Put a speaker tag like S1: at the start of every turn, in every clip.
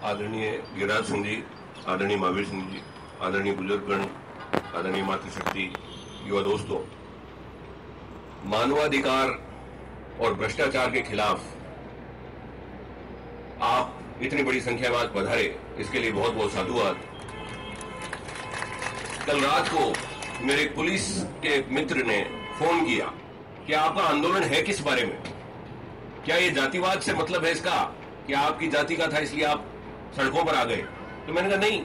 S1: आदरणीय गिरिराज सिंह जी, आदरणीय महावीर सिंह जी, आदरणीय बुजुर्गगण, आदरणीय मातृशक्ति, युवा दोस्तों, मानवाधिकार और भ्रष्टाचार के खिलाफ आप इतनी बड़ी संख्या में आज पधारे, इसके लिए बहुत बहुत साधुवाद। कल रात को मेरे पुलिस के मित्र ने फोन किया कि आपका आंदोलन है किस बारे में, क्या ये जातिवाद से मतलब है इसका कि आपकी जाति का था इसलिए आप सड़कों पर आ गए? तो मैंने कहा नहीं,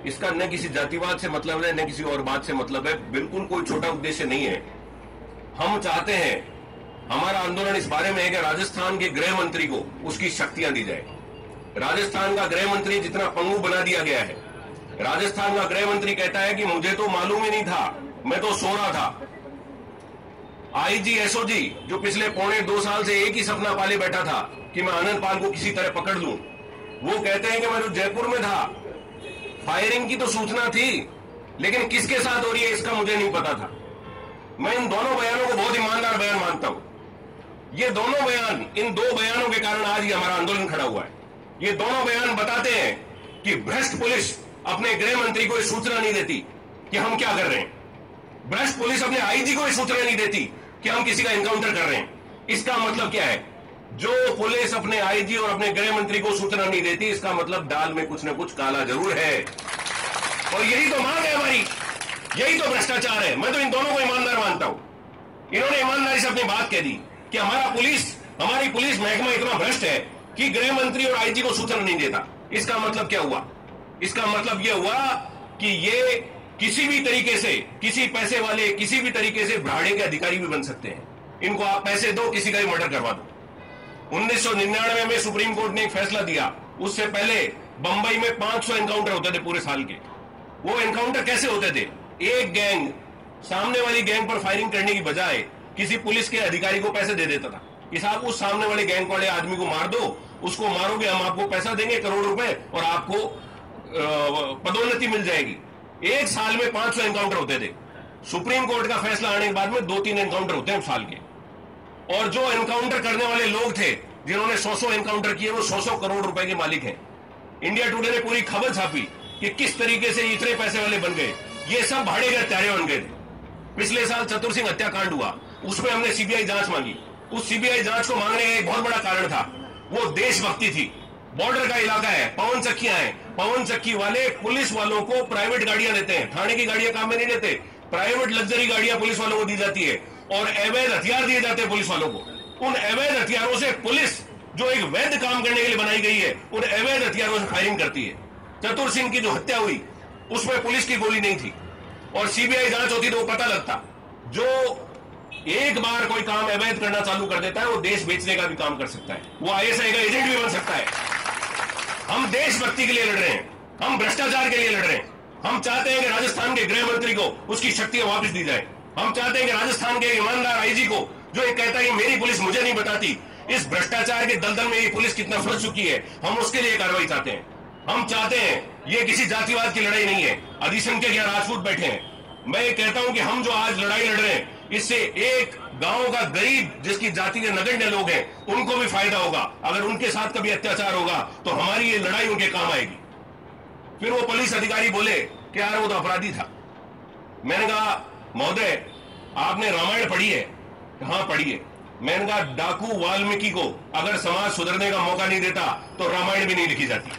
S1: इसका न किसी जातिवाद से मतलब है न किसी और बात से मतलब है, बिल्कुल कोई छोटा उद्देश्य नहीं है। हम चाहते हैं, हमारा आंदोलन इस बारे में है कि राजस्थान के गृह मंत्री को उसकी शक्तियां दी जाए। राजस्थान का गृह मंत्री जितना पंगु बना दिया गया है, राजस्थान का गृह मंत्री कहता है कि मुझे तो मालूम ही नहीं था, मैं तो सो रहा था। आईजी एसओजी जो पिछले 1.25 साल से एक ही सपना पाले बैठा था कि मैं आनंद पाल को किसी तरह पकड़ लूं, वो कहते हैं कि मैं तो जयपुर में था, फायरिंग की तो सूचना थी, लेकिन किसके साथ हो रही है इसका मुझे नहीं पता था। मैं इन दोनों बयानों को बहुत ईमानदार बयान मानता हूं। ये दोनों बयान, इन दो बयानों के कारण आज ये हमारा आंदोलन खड़ा हुआ है। ये दोनों बयान बताते हैं कि भ्रष्ट पुलिस अपने गृह मंत्री को सूचना नहीं देती कि हम क्या कर रहे हैं। भ्रष्ट पुलिस अपने आईजी को सूचना नहीं देती कि हम किसी का एनकाउंटर कर रहे हैं। इसका मतलब क्या है? जो पुलिस अपने आईजी और अपने गृह मंत्री को सूचना नहीं देती, इसका मतलब दाल में कुछ न कुछ काला जरूर है। और यही तो मांग है हमारी, यही तो भ्रष्टाचार है। मैं तो इन दोनों को ईमानदार मानता हूं। इन्होंने ईमानदारी से अपनी बात कह दी कि हमारी पुलिस महकमा इतना भ्रष्ट है कि गृह मंत्री और आईजी को सूचना नहीं देता। इसका मतलब क्या हुआ? इसका मतलब यह हुआ कि ये किसी भी तरीके से, किसी पैसे वाले किसी भी तरीके से भाड़े के अधिकारी भी बन सकते हैं। इनको आप पैसे दो, किसी का भी मर्डर करवा दो। 1999 में सुप्रीम कोर्ट ने एक फैसला दिया, उससे पहले बंबई में 500 एनकाउंटर होते थे पूरे साल के। वो एनकाउंटर कैसे होते थे? एक गैंग सामने वाली गैंग पर फायरिंग करने की बजाय किसी पुलिस के अधिकारी को पैसे दे देता था कि साहब उस सामने वाले गैंग वाले आदमी को मार दो, उसको मारोगे हम आपको पैसा देंगे करोड़ रुपए और आपको पदोन्नति मिल जाएगी। एक साल में 500 एनकाउंटर होते थे। सुप्रीम कोर्ट का फैसला आने के बाद में 2-3 एनकाउंटर होते हैं साल के। और जो एनकाउंटर करने वाले लोग थे, जिन्होंने 100 एनकाउंटर किए, वो 100 करोड़ रुपए के मालिक हैं। इंडिया टुडे ने पूरी खबर छापी कि किस तरीके से इतने पैसे वाले बन गए। ये सब भाड़े के हत्यारे बन गए थे। पिछले साल चतुर सिंह हत्याकांड हुआ, उसमें हमने सीबीआई जांच मांगी। उस सीबीआई जांच को मांगने का एक बहुत बड़ा कारण था, वो देशभक्ति थी। बॉर्डर का इलाका है, पवन चक्कियां हैं, पवन चक्की वाले पुलिस वालों को प्राइवेट गाड़ियां देते हैं। थाने की गाड़ियां काम में नहीं देते, प्राइवेट लग्जरी गाड़ियां पुलिस वालों को दी जाती है और अवैध हथियार दिए जाते हैं पुलिस वालों को। उन अवैध हथियारों से पुलिस, जो एक वैध काम करने के लिए बनाई गई है, उन अवैध हथियारों से फायरिंग करती है। चतुर सिंह की जो हत्या हुई, उसमें पुलिस की गोली नहीं थी और सीबीआई जांच होती तो वो पता लगता। जो एक बार कोई काम अवैध करना चालू कर देता है, वो देश बेचने का भी काम कर सकता है, वो आईएसआई का एजेंट भी बन सकता है। हम देशभक्ति के लिए लड़ रहे हैं, हम भ्रष्टाचार के लिए लड़ रहे हैं। हम चाहते हैं कि राजस्थान के गृह मंत्री को उसकी शक्तियां वापस दी जाए। हम चाहते हैं कि राजस्थान के ईमानदार आईजी को, जो ये कहता है कि मेरी पुलिस मुझे नहीं बताती, इस भ्रष्टाचार के दलदल में ये पुलिस कितना फंस चुकी है, हम उसके लिए कार्रवाई चाहते हैं। हम चाहते हैं, ये किसी जातिवाद की लड़ाई नहीं है, अधिसंख्यक या राजपूत बैठे हैं। मैं ये कहता हूं कि हम जो आज लड़ाई लड़ रहे हैं, इससे एक गांव का गरीब, जिसकी जाति के नगण्य लोग हैं, उनको भी फायदा होगा। अगर उनके साथ कभी अत्याचार होगा तो हमारी ये लड़ाई उनके काम आएगी। फिर वो पुलिस अधिकारी बोले कि यार वो तो अपराधी था। मैंने कहा महोदय, आपने रामायण पढ़ी है? हाँ पढ़ी है। मैंने कहा डाकू वाल्मीकि को अगर समाज सुधरने का मौका नहीं देता तो रामायण भी नहीं लिखी जाती।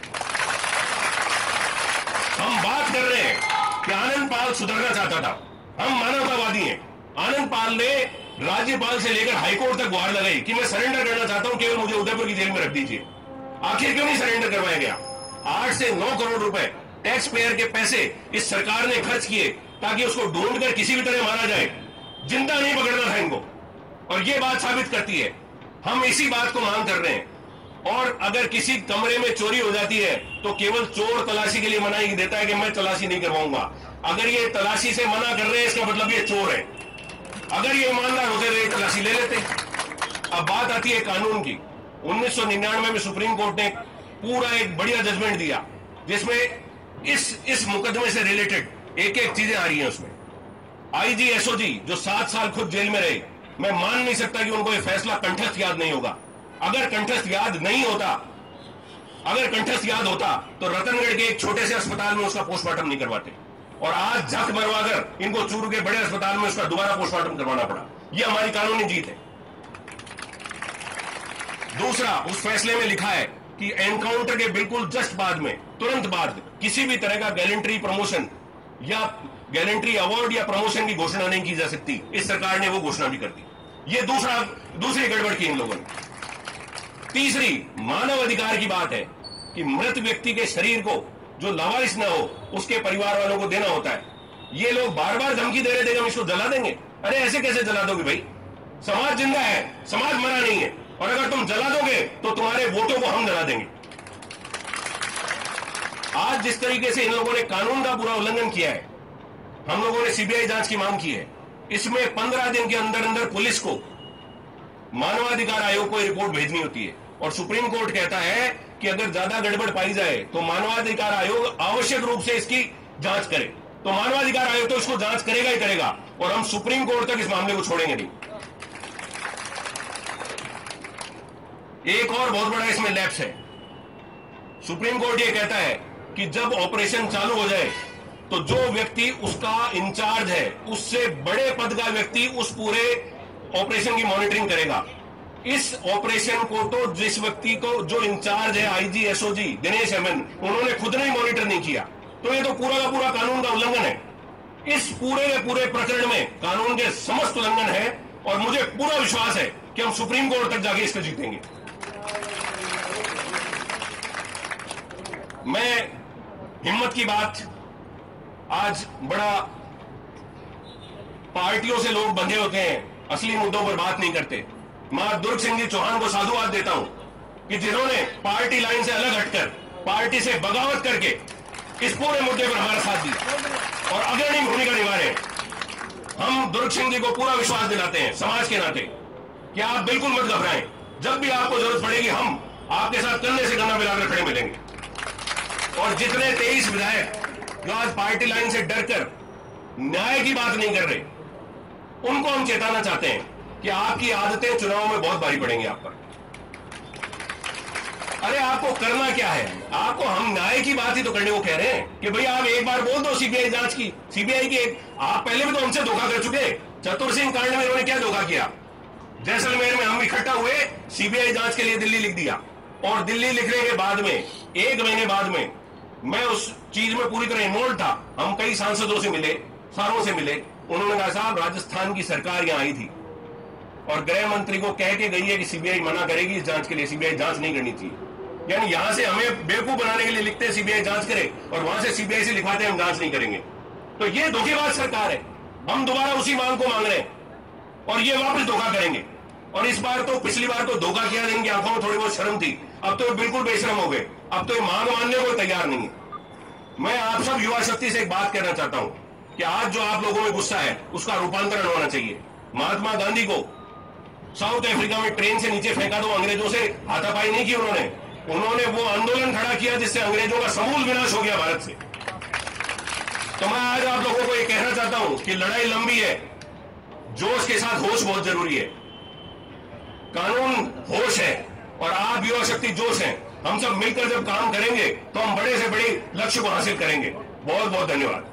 S1: हम बात कर रहे हैं कि आनंद पाल सुधरना चाहता था, हम मानवतावादी हैं। आनंद पाल ने राज्यपाल से लेकर हाईकोर्ट तक गुहार लगाई कि मैं सरेंडर करना चाहता हूं, केवल मुझे उदयपुर की जेल में रख दीजिए। आखिर क्यों नहीं सरेंडर करवाया गया? 8 से 9 करोड़ रुपए टैक्स पेयर के पैसे इस सरकार ने खर्च किए ताकि उसको ढूंढकर किसी भी तरह मारा जाए। जिंदा नहीं पकड़ना था इनको, और ये बात साबित करती है। हम इसी बात को मांग कर रहे हैं। और अगर किसी कमरे में चोरी हो जाती है तो केवल चोर तलाशी के लिए मनाही देता है कि मैं तलाशी नहीं करवाऊंगा। अगर ये तलाशी से मना कर रहे हैं, इसका मतलब ये चोर है। अगर ये ईमानदार होते तो ये तलाशी ले लेते। अब बात आती है कानून की। 1999 में सुप्रीम कोर्ट ने पूरा एक बढ़िया जजमेंट दिया, जिसमें इस मुकदमे से रिलेटेड एक एक चीजें आ रही हैं। उसमें आईजी एसओजी जो 7 साल खुद जेल में रहे, मैं मान नहीं सकता कि उनको ये फैसला कंठस्थ याद नहीं होगा। अगर कंठस्थ याद नहीं होता अगर कंठस्थ याद होता तो रतनगढ़ के एक छोटे से अस्पताल में उसका पोस्टमार्टम नहीं करवाते, और आज झक मरवाकर इनको चूरू के बड़े अस्पताल में उसका दोबारा पोस्टमार्टम करवाना पड़ा। यह हमारी कानूनी जीत है। दूसरा, उस फैसले में लिखा है कि एनकाउंटर के बिल्कुल जस्ट बाद में, तुरंत बाद, किसी भी तरह का गैलेंट्री प्रमोशन या गैलेंट्री अवार्ड या प्रमोशन की घोषणा नहीं की जा सकती। इस सरकार ने वो घोषणा भी कर दी। ये दूसरी गड़बड़ की इन लोगों ने। तीसरी, मानव अधिकार की बात है कि मृत व्यक्ति के शरीर को जो लावारिस न हो उसके परिवार वालों को देना होता है। ये लोग बार बार धमकी दे रहे थे कि हम इसको जला देंगे। अरे ऐसे कैसे जला दोगे भाई? समाज जिंदा है, समाज मरा नहीं है, और अगर तुम जला दोगे तो तुम्हारे वोटों को हम जला देंगे। आज जिस तरीके से इन लोगों ने कानून का पूरा उल्लंघन किया है, हम लोगों ने सीबीआई जांच की मांग की है। इसमें 15 दिन के अंदर अंदर पुलिस को मानवाधिकार आयोग को रिपोर्ट भेजनी होती है, और सुप्रीम कोर्ट कहता है कि अगर ज्यादा गड़बड़ पाई जाए तो मानवाधिकार आयोग आवश्यक रूप से इसकी जांच करे। तो मानवाधिकार आयोग तो इसको जांच करेगा ही करेगा, और हम सुप्रीम कोर्ट तक इस मामले को छोड़ेंगे नहीं। एक और बहुत बड़ा इसमें लैप्स है। सुप्रीम कोर्ट यह कहता है कि जब ऑपरेशन चालू हो जाए तो जो व्यक्ति उसका इंचार्ज है, उससे बड़े पद का व्यक्ति उस पूरे ऑपरेशन की मॉनिटरिंग करेगा। इस ऑपरेशन को तो जिस व्यक्ति को जो इंचार्ज है, आईजी एसओजी दिनेश एमएन, उन्होंने खुद ने मॉनिटर नहीं किया। तो ये तो पूरा का पूरा कानून का उल्लंघन है। इस पूरे के पूरे प्रकरण में कानून के समस्त उल्लंघन है, और मुझे पूरा विश्वास है कि हम सुप्रीम कोर्ट तक जाके इसको जीतेंगे। मैं हिम्मत की बात, आज बड़ा पार्टियों से लोग बंधे होते हैं, असली मुद्दों पर बात नहीं करते। मैं दुर्ग सिंह जी चौहान को साधुवाद देता हूं कि जिन्होंने पार्टी लाइन से अलग हटकर, पार्टी से बगावत करके इस पूरे मुद्दे पर हमारा साथ दिया और अग्रणी भूमिका निभा रहे हैं। हम दुर्ग सिंह जी को पूरा विश्वास दिलाते हैं समाज के नाते कि आप बिल्कुल मत घबराएं। जब भी आपको जरूरत पड़ेगी हम आपके साथ कंधे से कंधा मिलाकर खड़े मिलेंगे। और जितने 23 विधायक जो आज पार्टी लाइन से डरकर न्याय की बात नहीं कर रहे, उनको हम चेताना चाहते हैं कि आपकी आदतें चुनाव में बहुत भारी पड़ेंगी आप पर। अरे आपको करना क्या है? आपको हम न्याय की बात ही तो करने को कह रहे हैं कि भाई आप एक बार बोल दो सीबीआई जांच की, सीबीआई की। आप पहले भी तो हमसे धोखा कर चुके। चतुर सिंह कांड में इन्होंने क्या धोखा किया? जैसलमेर में हम इकट्ठा हुए, सीबीआई जांच के लिए दिल्ली लिख दिया, और दिल्ली लिखने के बाद में 1 महीने बाद में मैं उस चीज में पूरी तरह इन्वॉल्व था। हम कई सांसदों से मिले, सारों से मिले। उन्होंने कहा साहब राजस्थान की सरकार यहां आई थी और गृह मंत्री को कह के गई है कि सीबीआई मना करेगी इस जांच के लिए, सीबीआई जांच नहीं करनी चाहिए। यानी यहां से हमें बेवकूफ बनाने के लिए लिखते हैं सीबीआई जांच करे, और वहां से सीबीआई से लिखवाते हैं हम जांच नहीं करेंगे। तो ये धोखेबाज सरकार है। हम दोबारा उसी मांग को मांग रहे हैं और ये वापस धोखा करेंगे। और इस बार तो, पिछली बार तो धोखा किया, इनकी आंखों में थोड़ी बहुत शर्म थी, अब तो बिल्कुल बेशरम हो गए। अब तो ये मांग मानने को तैयार नहीं है। मैं आप सब युवा शक्ति से एक बात कहना चाहता हूं कि आज जो आप लोगों में गुस्सा है उसका रूपांतरण होना चाहिए। महात्मा गांधी को साउथ अफ्रीका में ट्रेन से नीचे फेंका तो अंग्रेजों से हाथापाई नहीं की उन्होंने वो आंदोलन खड़ा किया जिससे अंग्रेजों का समूल विनाश हो गया भारत से। तो मैं आज आप लोगों को ये कहना चाहता हूं कि लड़ाई लंबी है, जोश के साथ होश बहुत जरूरी है। कानून होश है और आप युवा शक्ति जोश है। हम सब मिलकर जब काम करेंगे तो हम बड़े से बड़े लक्ष्य को हासिल करेंगे। बहुत बहुत धन्यवाद।